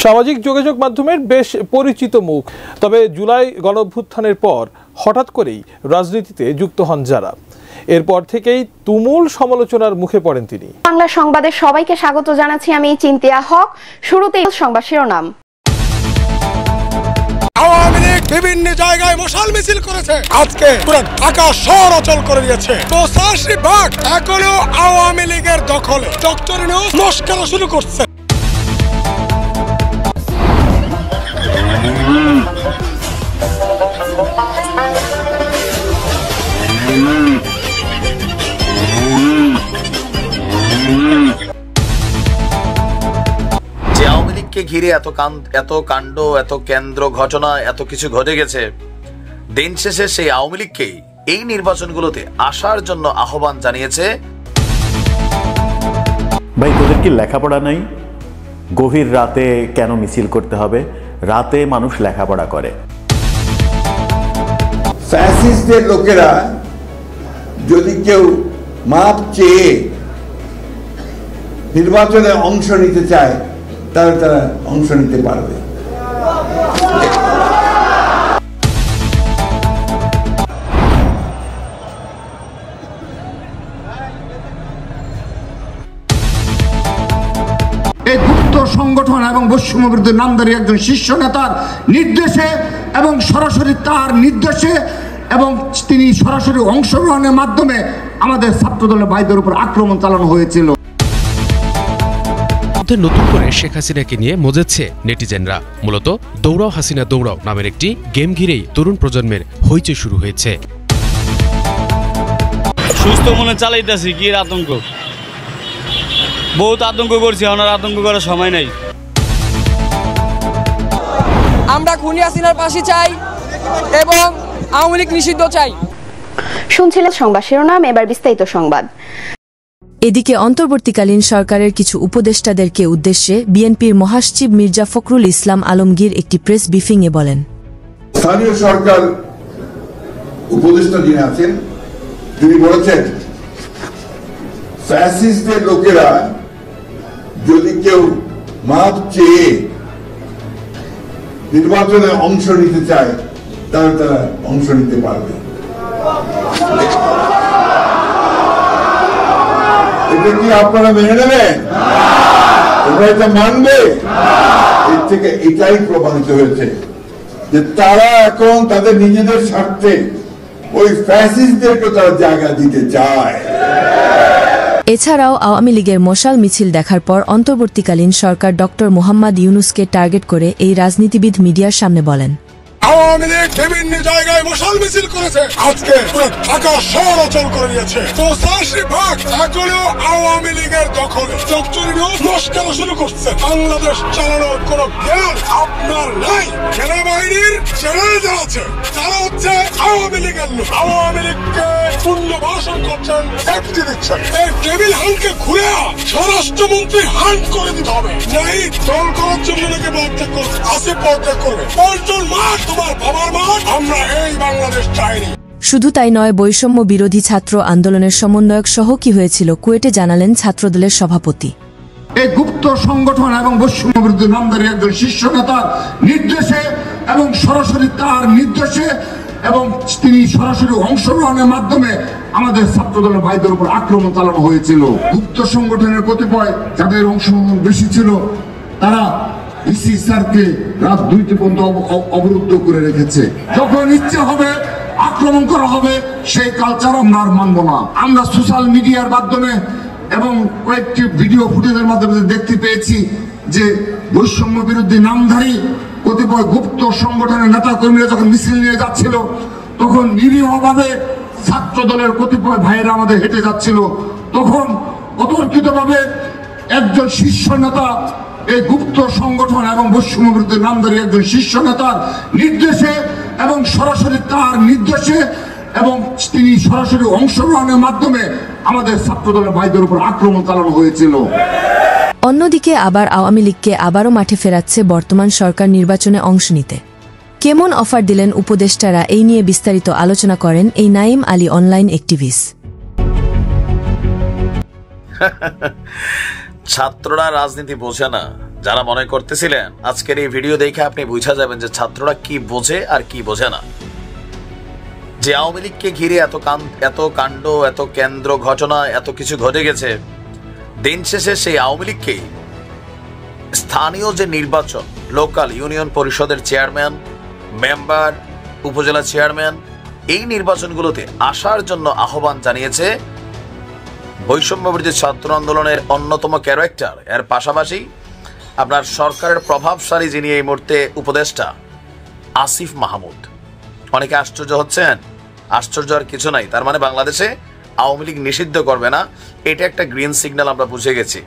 সামাজিক যোগাযোগ মাধ্যমের বেশ পরিচিত মুখ, তবে জুলাই গণঅভ্যুত্থানের পর হঠাৎ করেই রাজনীতিতে যুক্ত হন যারা, এরপর থেকেই তুমুল সমালোচনার মুখে পড়েন তিনি। বাংলা সংবাদে সবাইকে স্বাগত জানাচ্ছি, আমি চিন্তিয়া হক। শুরুতেই সংবাদ শিরোনাম। আওয়ামী লীগ বিভিন্ন জায়গায় মশাল মিছিল করেছে, আজকে পুরো ঢাকা শহর অচল করে দিয়েছে। 85% এখনো আওয়ামী লীগের দখলে। ডক্টর ইউনূস মস্করা শুরু করছে। ঘিরে এত কাণ্ড, এত কেন্দ্র ঘটনা, এত কিছু ঘটে গেছে, দিন শেষে সেই আওয়ামী লীগকেই এই নির্বাচনগুলোতে আসার জন্য আহ্বান জানিয়েছে। ভাই, তোদের কি লেখাপড়া নাই? গভীর রাতে কেন মিছিল করতে হবে? রাতে মানুষ লেখাপড়া করে। ফ্যাসিস্টদের লোকেরা যদি কেউ মাপ চেয়ে নির্বাচনে অংশ নিতে চায়, তাহলে তারা অংশ নিতে পারবে। এই গুপ্ত সংগঠন এবং বৈষম্য বিরোধী নামধারী একজন শীর্ষ নেতার নির্দেশে এবং সরাসরি তার নির্দেশে এবং তিনি সরাসরি অংশগ্রহণের মাধ্যমে আমাদের ছাত্রদলের ভাইদের উপর আক্রমণ চালানো হয়েছিল। নতুন করে শেখ হাসিনাকে নিয়ে মজেছে নেটিজেনরা। মূলত দৌড়াও হাসিনা দৌড়াও নামের একটি গেম ঘিরেই তরুণ প্রজন্মের হইচই শুরু হয়েছে। সুস্থ মনে চালাইতেছি কি আতঙ্ক, বহুত আতঙ্ক করছি, ওনার আতঙ্ক করার সময় নাই। আমরা খুনি হাসিনার পাশে চাই এবং আওয়ামী লীগ নিষিদ্ধ চাই। শুনছিলেন সংবাদ শিরোনাম, এবার বিস্তারিত সংবাদ। এদিকে অন্তর্বর্তীকালীন সরকারের কিছু উপদেষ্টাদেরকে উদ্দেশ্যে বিএনপির মহাসচিব মির্জা ফখরুল ইসলাম আলমগীর একটি প্রেস ব্রিফিংয়ে বলেন, স্থানীয় সরকার উপদেষ্টা যিনি আছেন তিনি বলেছেন, ফ্যাসিস্টদের লোকেরা যদি কেউ মাপ চেয়ে নির্বাচনে অংশ নিতে চায়, তাহলে তারা অংশ নিতে পারবে। এটা কি আপনারা মেনে নেবেন? তোমরা এটা মানবে? এর থেকে এটাই প্রমাণিত হয়েছে যে তারা এখন তাদের নিজেদের স্বার্থে ওই ফ্যাসিস্টদেরকে তারা জায়গা দিতে চায়। এছাড়াও আওয়ামী লীগের মশাল মিছিল দেখার পর অন্তর্বর্তীকালীন সরকার ডক্টর মোহাম্মদ ইউনূসকে টার্গেট করে এই রাজনীতিবিদ মিডিয়ার সামনে বলেন, আওয়ামী লীগ বিভিন্ন জায়গায় মশাল মিছিল করেছে, আজকে পুরো ঢাকা শহর অচল করে দিয়েছে। 85% এখনো আওয়ামী লীগের দখলে। ডক্টর ইউনূস মস্করা শুরু করছে। বাংলাদেশ চালানোর কোন জ্ঞান আপনার নাই। সেনাবাহিনীর জেনারেল আছে, তারা হচ্ছে আওয়ামী লীগের লোক। আওয়ামী লীগকে পূর্ণ ভাষণ করছেন, সেফটি দিচ্ছেন। এই টেবিল হানকে ঘুরে স্বরাষ্ট্রমন্ত্রী হান্ট করে দিতে হবে। নাই দল করার জন্য নাকি পদত্যাগ করবে, আসে পদত্যাগ করবে। পল্টন মাঠ তোমার বাবার মাঠ, আমরা এই বাংলাদেশ চাইনি। শুধু তাই নয়, বৈষম্য বিরোধী ছাত্র আন্দোলনের সমন্বয়ক সহ কি হয়েছিল কুয়েটে জানালেন ছাত্রদলের সভাপতি। এই গুপ্ত সংগঠন এবং বৈষম্য বিরোধী নামধারী একজন শীর্ষ নেতার নির্দেশে এবং সরাসরি তার নির্দেশে এবং তিনি সরাসরি অংশগ্রহণের মাধ্যমে আমাদের ছাত্রদলের ভাইদের উপর আক্রমণ চালানো হয়েছিল। গুপ্ত সংগঠনের কতিপয় যাদের অংশগ্রহণ বেশি ছিল, তারা ইসি স্যারকে রাত 2টা পর্যন্ত অবরুদ্ধ করে রেখেছে। যখন ইচ্ছে হবে আক্রমণ করা হবে, সেই কালচার আমরা আর মানব না। আমরা সোশ্যাল মিডিয়ার মাধ্যমে এবং কয়েকটি ভিডিও ফুটেজের মাধ্যমে দেখতে পেয়েছি যে বৈষম্য বিরোধী নামধারী কতিপয় গুপ্ত সংগঠনের নেতা কর্মীরা যখন মিছিল নিয়ে যাচ্ছিল, তখন নিরীহভাবে ছাত্র দলের কতিপয় ভাইয়েরা আমাদের হেঁটে যাচ্ছিল, তখন অতর্কিতভাবে একজন শীর্ষ নেতা এই গুপ্ত সংগঠন এবং বৈষম্য বিরোধী নামধারী একজন শীর্ষ নেতার নির্দেশে এবং সরাসরি তার নির্দেশে এবং তিনি সরাসরি অংশগ্রহণের মাধ্যমে আমাদের ছাত্রদলের ভাইদের উপর আক্রমণ চালানো হয়েছিল। অন্যদিকে আবার আওয়ামী লীগকে আবারও মাঠে ফেরাচ্ছে বর্তমান সরকার নির্বাচনে অংশ নিতে। কেমন অফার দিলেন উপদেষ্টারা, এই নিয়ে বিস্তারিত আলোচনা করেন এই নাইম আলী অনলাইন অ্যাক্টিভিস্ট। ছাত্ররা রাজনীতি বোঝে না, যারা মনে করতেছিলেন আজকের এই ভিডিও দেখে আপনি বুঝা যাবেন যে ছাত্ররা কি বোঝে আর কি বোঝে না। যে আওয়ামী লীগকে ঘিরে এত কাণ্ড, এত কেন্দ্র ঘটনা, এত কিছু ঘটে গেছে, দিন শেষে সেই আওয়ামী লীগকেই স্থানীয় যে নির্বাচন, লোকাল ইউনিয়ন পরিষদের চেয়ারম্যান, মেম্বার, উপজেলা চেয়ারম্যান, এই নির্বাচনগুলোতে আসার জন্য আহ্বান জানিয়েছে বৈষম্যবিরোধী ছাত্র আন্দোলনের অন্যতম ক্যারেক্টার। এর পাশাপাশি আপনার সরকারের প্রভাবশালী যিনি এই মুহূর্তে উপদেষ্টা, আসিফ মাহমুদ। অনেকে আশ্চর্য হচ্ছেন, আশ্চর্য আর কিছু নাই। তার মানে বাংলাদেশে আওয়ামী লীগ নিষিদ্ধ করবে না, এটা একটা গ্রিন সিগন্যাল আমরা বুঝে গেছি।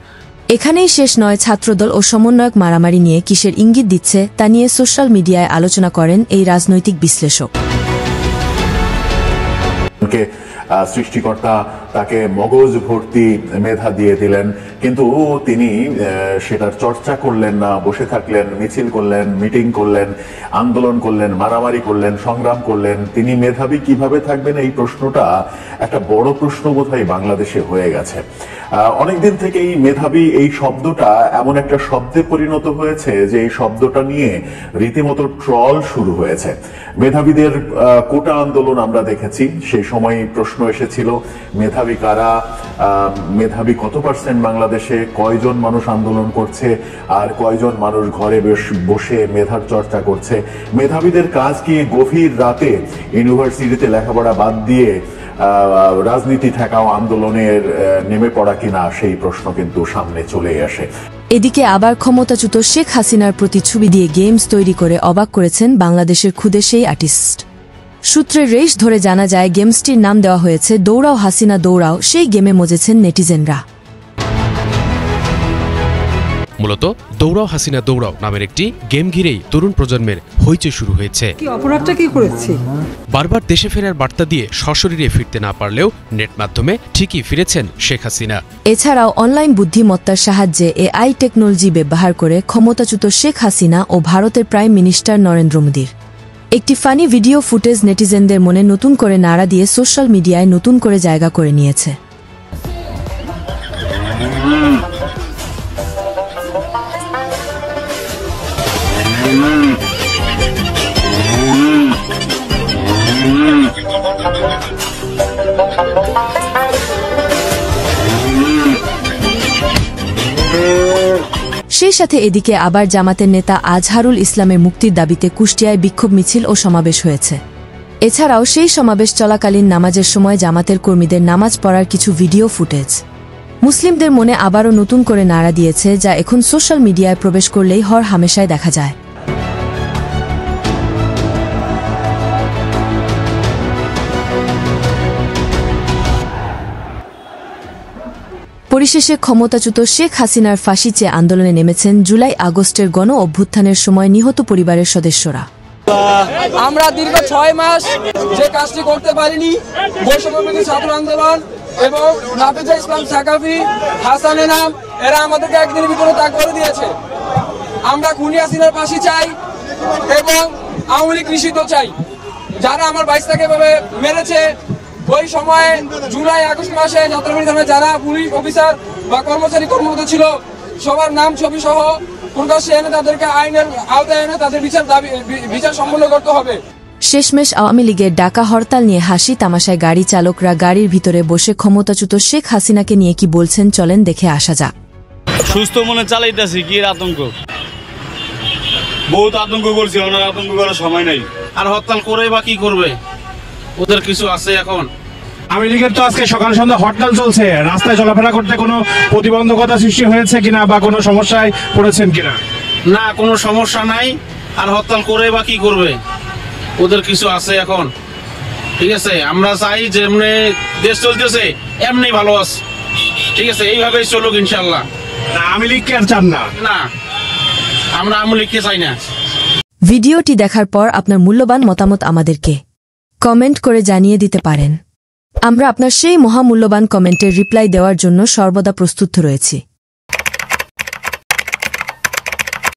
এখানেই শেষ নয়। ছাত্রদল ও সমন্বয়ক মারামারি নিয়ে কিসের ইঙ্গিত দিচ্ছে তা নিয়ে সোশ্যাল মিডিয়ায় আলোচনা করেন এই রাজনৈতিক বিশ্লেষক। সৃষ্টিকর্তা তাকে মগজ ভর্তি মেধা দিয়ে দিলেন, কিন্তু তিনি সেটার চর্চা করলেন না, বসে থাকলেন, মিছিল করলেন, মিটিং করলেন, আন্দোলন করলেন, মারামারি করলেন, সংগ্রাম করলেন। তিনি মেধাবী কিভাবে থাকবেন, এই প্রশ্নটা একটা বড় প্রশ্ন বোধহয় বাংলাদেশে হয়ে গেছে। অনেকদিন থেকেই মেধাবী এই শব্দটা এমন একটা শব্দে পরিণত হয়েছে যে এই শব্দটা নিয়ে রীতিমতো ট্রল শুরু হয়েছে। মেধাবীদের কোটা আন্দোলন আমরা দেখেছি, সেই সময় প্রশ্ন এসেছিল মেধাবী কারা, মেধাবী কত পার্সেন্ট বাংলাদেশে, কয়জন মানুষ আন্দোলন করছে আর কয়জন মানুষ ঘরে বসে মেধার চর্চা করছে। মেধাবীদের কাজ কি গভীর রাতে ইউনিভার্সিটিতে লেখাপড়া বাদ দিয়ে রাজনীতি ঠেকাও আন্দোলনের নেমে পড়া কিনা, সেই প্রশ্ন কিন্তু সামনে চলে আসে। এদিকে আবার ক্ষমতাচ্যুত শেখ হাসিনার প্রতিচ্ছবি দিয়ে গেমস তৈরি করে অবাক করেছেন বাংলাদেশের ক্ষুদে সেই আর্টিস্ট। সূত্রের রেশ ধরে জানা যায় গেমসটির নাম দেওয়া হয়েছে দৌড়াও হাসিনা দৌড়াও। সেই গেমে মজেছেন নেটিজেনরা। মূলত দৌড়াও হাসিনা দৌড়াও নামের একটি গেম ঘিরেই তরুণ প্রজন্মের হইচই শুরু হয়েছে। অপরাধটা কি করেছি? বারবার দেশে ফেরার বার্তা দিয়ে সশরীরে ফিরতে না পারলেও নেট মাধ্যমে ঠিকই ফিরেছেন শেখ হাসিনা। এছাড়াও অনলাইন বুদ্ধিমত্তার সাহায্যে এআই টেকনোলজি ব্যবহার করে ক্ষমতাচ্যুত শেখ হাসিনা ও ভারতের প্রাইম মিনিস্টার নরেন্দ্র মোদীর একটি ফানি ভিডিও ফুটেজ নেটিজেনদের মনে নতুন করে নাড়া দিয়ে সোশ্যাল মিডিয়ায় নতুন করে জায়গা করে নিয়েছে। সেই সাথে এদিকে আবার জামাতের নেতা আজহারুল ইসলামের মুক্তির দাবিতে কুষ্টিয়ায় বিক্ষোভ মিছিল ও সমাবেশ হয়েছে। এছাড়াও সেই সমাবেশ চলাকালীন নামাজের সময় জামাতের কর্মীদের নামাজ পড়ার কিছু ভিডিও ফুটেজ মুসলিমদের মনে আবারও নতুন করে নাড়া দিয়েছে, যা এখন সোশ্যাল মিডিয়ায় প্রবেশ করলেই হর হামেশায় দেখা যায়। পরিশেষে ক্ষমতাচ্যুত শেখ হাসিনার ফাঁসি চেয়ে আন্দোলনে নেমেছেন জুলাই আগস্টের গণ অভ্যুত্থানের সময় নিহত পরিবারের সদস্যরা। আমরা দীর্ঘ 6 মাস যে কাজটি করতে পারিনি, বৈষম্যবিরোধী ছাত্র আন্দোলন এবং নাফিজা ইসলাম সাকাফি, হাসান এনাম, এরা আমাদেরকে একদিনের ভিতরে ত্যাগ করে দিয়েছে। আমরা খুনি হাসিনার ফাঁসি চাই এবং আওয়ামী লীগ নিষিদ্ধ চাই। যারা আমার বাইশটাকে এভাবে মেরেছে, ওই সময়ে জুলাই আগস্ট মাসে যাত্রাবাড়ি থানায় যারা পুলিশ অফিসার বা কর্মরত ছিল, সবার নাম ছবি সহ প্রকাশ্যে এনে তাদেরকে আইনের আওতায় এনে তাদের বিচার সম্পন্ন করতে হবে। শেষমেশ আওয়ামী লীগের ডাকা হরতাল নিয়ে হাসি তামাশায় গাড়ি চালকরা গাড়ির ভিতরে বসে ক্ষমতাচ্যুত শেখ হাসিনাকে নিয়ে কি বলছেন চলেন দেখে আসা যাক। সুস্থ মনে চালাইতেছি, কি আতঙ্ক, বহুত আতঙ্ক করছি, ওনার আতঙ্ক করার সময় নাই। আর হরতাল করে বা কি করবে, ওদের কিছু আছে এখন। আওয়ামী লীগের তো আজকে সকাল সন্ধ্যা হরতাল চলছে, রাস্তায় চলাফেরা করতে কোনো প্রতিবন্ধকতা সৃষ্টি হয়েছে কিনা বা কোনো সমস্যায় পড়েছেন কিনা? না, কোনো সমস্যা নাই। আর হরতাল করে বা কি করবে, ওদের কিছু আছে এখন। ঠিক আছে, আমরা চাই যেমনি দেশ চলতেছে এমনি ভালো আছে। ঠিক আছে, এইভাবেই চলুক ইনশাল্লাহ। আওয়ামী লীগকে আর চান না? না, আমরা আওয়ামী লীগকে চাই না। ভিডিওটি দেখার পর আপনার মূল্যবান মতামত আমাদেরকে কমেন্ট করে জানিয়ে দিতে পারেন। আমরা আপনার সেই মহামূল্যবান কমেন্টের রিপ্লাই দেওয়ার জন্য সর্বদা প্রস্তুত রয়েছি।